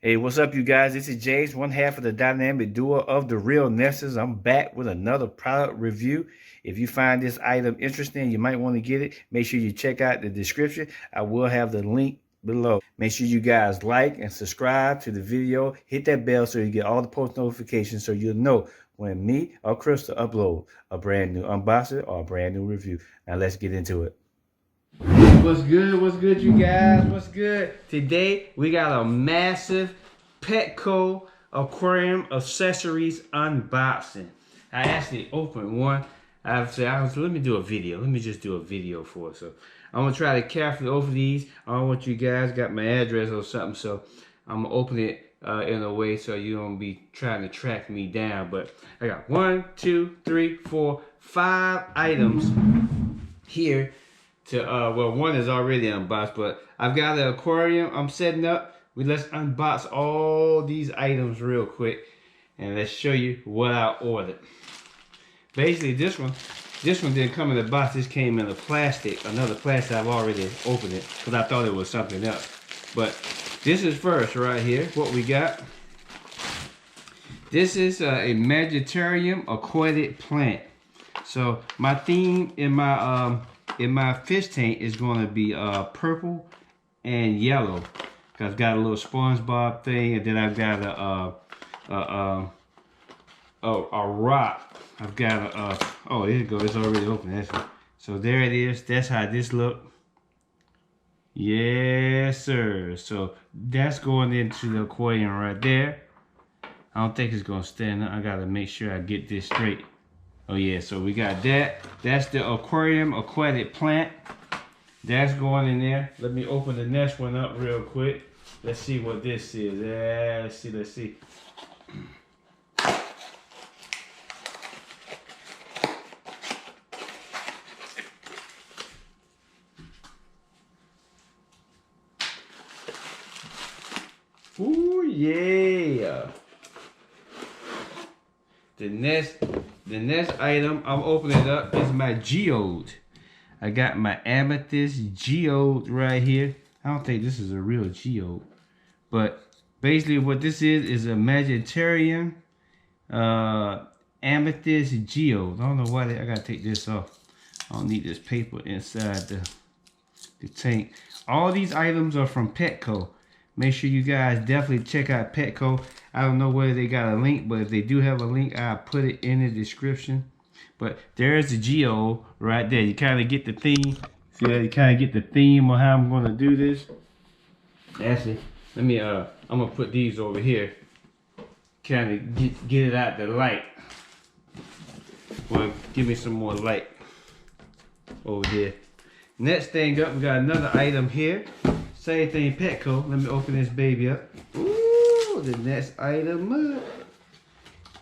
Hey, what's up, you guys? This is James, one half of the dynamic duo of TheRealNesters. I'm back with another product review. If you find this item interesting, you might want to get it. Make sure you check out the description. I will have the link below. Make sure you guys like and subscribe to the video. Hit that bell so you get all the post notifications so you'll know when me or Crystal upload a brand new unboxing or a brand new review. Now let's get into it. What's good? What's good, you guys? What's good? Today we got a massive Petco aquarium accessories unboxing. I actually opened one. Let me do a video. Let me just do a video for it. So I'm gonna try to carefully open these. I don't want you guys got my address or something, so I'm gonna open it in a way so you don't be trying to track me down. But I got 1, 2, 3, 4, 5 items here. Well, one is already unboxed, but I've got the aquarium I'm setting up. Let's unbox all these items real quick, and let's show you what I ordered. Basically, this one didn't come in the box. This came in a plastic, another plastic. I've already opened it because I thought it was something else. But this is first right here. What we got? This is a Magitarium aquatic plant. So my theme in my fish tank is going to be purple and yellow. Cause I've got a little SpongeBob thing, and then I've got a rock. I've got oh, here you go. It's already open. That's it. So there it is. That's how this look. Yes, sir. So that's going into the aquarium right there. I don't think it's gonna stand up. I gotta make sure I get this straight. Oh yeah, so we got that. That's the aquarium aquatic plant. That's going in there. Let me open the next one up real quick. Let's see what this is. Let's see. Ooh, yeah. The next item I'm opening up is my Geode. I got my amethyst geode right here. I don't think this is a real geode, but basically what this is a Magitarium amethyst geode. I don't know why I gotta take this off. I don't need this paper inside the tank. All these items are from Petco. Make sure you guys definitely check out Petco. I don't know whether they got a link, but if they do have a link, I'll put it in the description. But there's the Geode right there. You kind of get the theme. See that? You kind of get the theme of how I'm going to do this. Actually, let me, I'm going to put these over here. Kind of get it out the light. Well, give me some more light over there. Next thing up, we got another item here. Same thing, Petco. Let me open this baby up. Ooh, the next item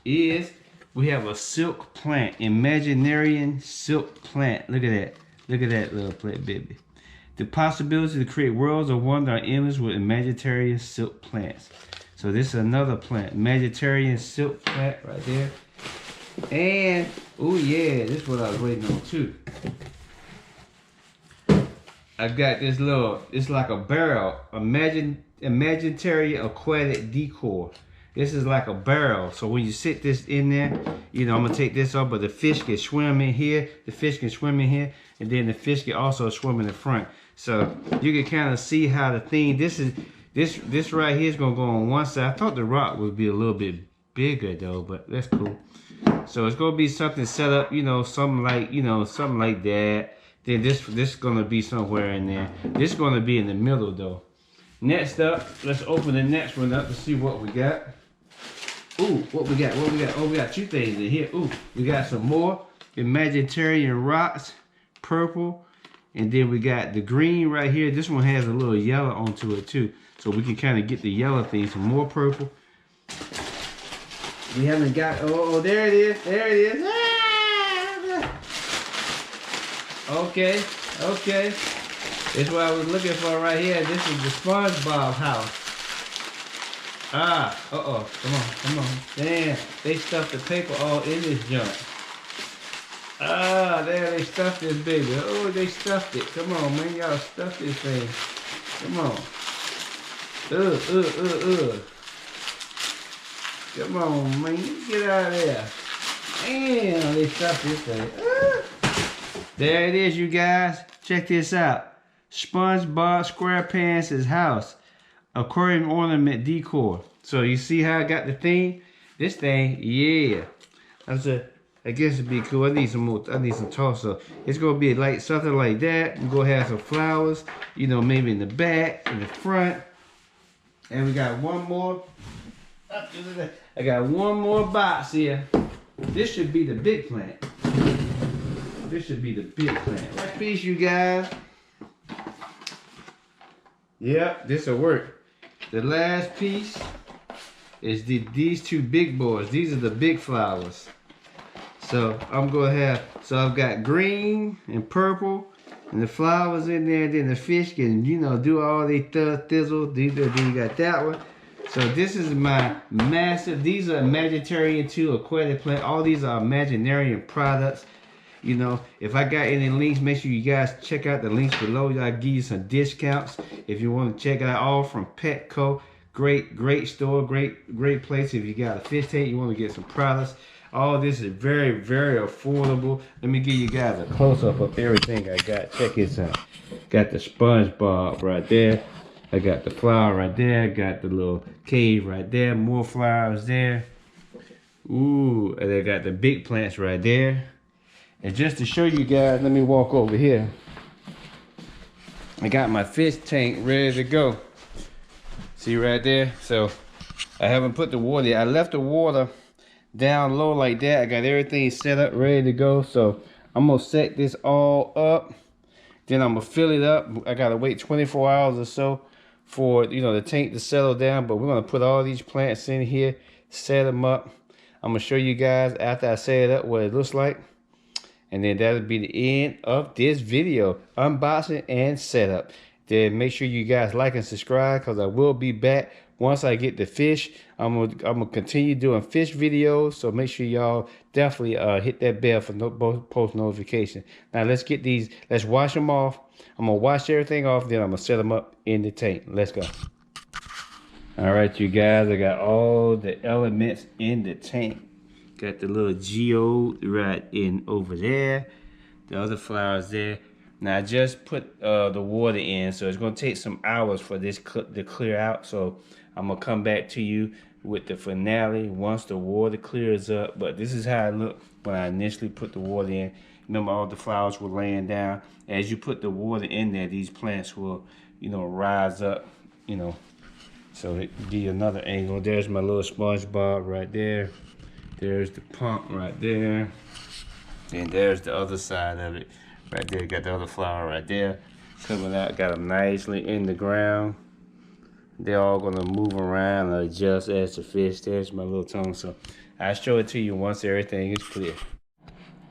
is we have a silk plant, Imagitarium silk plant. Look at that. Look at that little plant, baby. The possibility to create worlds of wonder are endless with Imagitarium silk plants. So this is another plant, Magitarium silk plant right there. And, oh yeah, this is what I was waiting on too. I've got this little, it's like a barrel, Imagitarium aquatic decor. This is like a barrel, so when you sit this in there, you know, I'm gonna take this off, but the fish can swim in here, the fish can swim in here, and then the fish can also swim in the front. So you can kind of see how the thing, this right here is gonna go on one side. I thought the rock would be a little bit bigger though, but that's cool. So it's gonna be something set up, you know, something like that. Then this is gonna be somewhere in there. This is gonna be in the middle though. Next up, let's open the next one up to see what we got. Ooh, what we got? Oh, we got two things in here. Ooh, we got some more Imagitarium rocks, purple, and then we got the green right here. This one has a little yellow onto it too, so we can kind of get the yellow thing. Some more purple. We haven't got. Oh, there it is. There it is. Ah! Okay. This is what I was looking for right here. This is the SpongeBob house. Ah, come on. Damn, they stuffed the paper all in this junk. Ah, there they stuffed this baby. Oh, they stuffed it. Come on, man, y'all stuff this thing. Come on. Come on, man. Get out of there. Damn, they stopped this thing. There it is, you guys. Check this out. SpongeBob SquarePants' house. Aquarium ornament decor. So you see how I got the theme? This thing, yeah. I guess it'd be cool. I need some more. I need some toss up. It's gonna be like something like that. We're gonna have some flowers, you know, maybe in the back, in the front. And we got one more. I got one more box here. This should be the big plant. This should be the big plant. Last piece, you guys. Yep, this will work. The last piece is these two big boys. These are the big flowers. So I'm gonna have, so I've got green and purple and the flowers in there, then the fish can, you know, do all they thizzle. Then you got that one. So this is my massive, these are Magitarium 2 aquatic plant. All these are Imagitarium products. You know, if I got any links, make sure you guys check out the links below. I'll give you some discounts if you want to check it out. All from Petco. Great store, great place. If you got a fish tank, you want to get some products. All this is very affordable. Let me give you guys a close-up of everything I got. Check this out. Got the SpongeBob right there. I got the flower right there. I got the little cave right there. More flowers there. Ooh, and I got the big plants right there. And just to show you guys, let me walk over here. I got my fish tank ready to go. See right there? So I haven't put the water yet. I left the water down low like that. I got everything set up, ready to go. So I'm gonna set this all up. Then I'm gonna fill it up. I gotta wait 24 hours or so for, you know, the tank to settle down. But we're gonna put all these plants in here, set them up. I'm gonna show you guys after I set it up what it looks like. And then that'll be the end of this video, unboxing and setup. Then make sure you guys like and subscribe, because I will be back once I get the fish. I'm gonna continue doing fish videos, so make sure y'all definitely hit that bell for post notification. Now let's get these, let's wash them off. I'm gonna wash everything off, then I'm gonna set them up in the tank. Let's go. All right, you guys, I got all the elements in the tank. Got the little Geode right in over there. The other flowers there. Now I just put the water in, so it's gonna take some hours for this to clear out. So I'm gonna come back to you with the finale once the water clears up. But this is how it looked when I initially put the water in. Remember, all the flowers were laying down. As you put the water in there, these plants will, you know, rise up, you know. So it give you another angle. There's my little SpongeBob right there. There's the pump right there. And there's the other side of it. Right there, got the other flower right there. Coming out, got them nicely in the ground. They're all gonna move around and adjust as the fish. There's my little tongue. So I'll show it to you once everything is clear.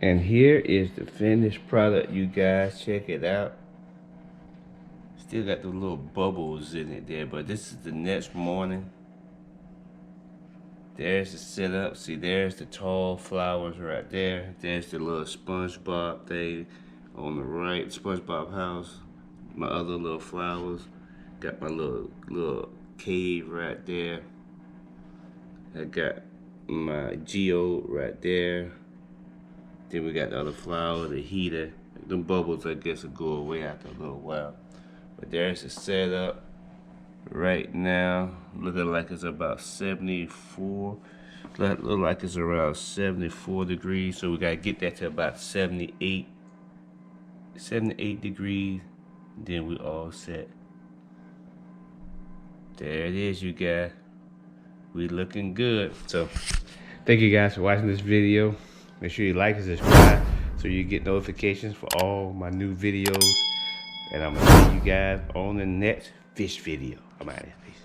And here is the finished product, you guys. Check it out. Still got the little bubbles in it there, but this is the next morning. There's the setup. See, there's the tall flowers right there. There's the little SpongeBob thing on the right. SpongeBob house. My other little flowers. Got my little cave right there. I got my Geode right there. Then we got the other flower, the heater. The bubbles, I guess, will go away after a little while. But there's the setup. Right now, looking like it's about 74. Look like it's around 74 degrees. So we gotta get that to about 78 degrees. Then we all set. There it is, you guys. We looking good. So thank you guys for watching this video. Make sure you like and subscribe so you get notifications for all my new videos. And I'm gonna see you guys on the next fish video. I'm out of here. Peace.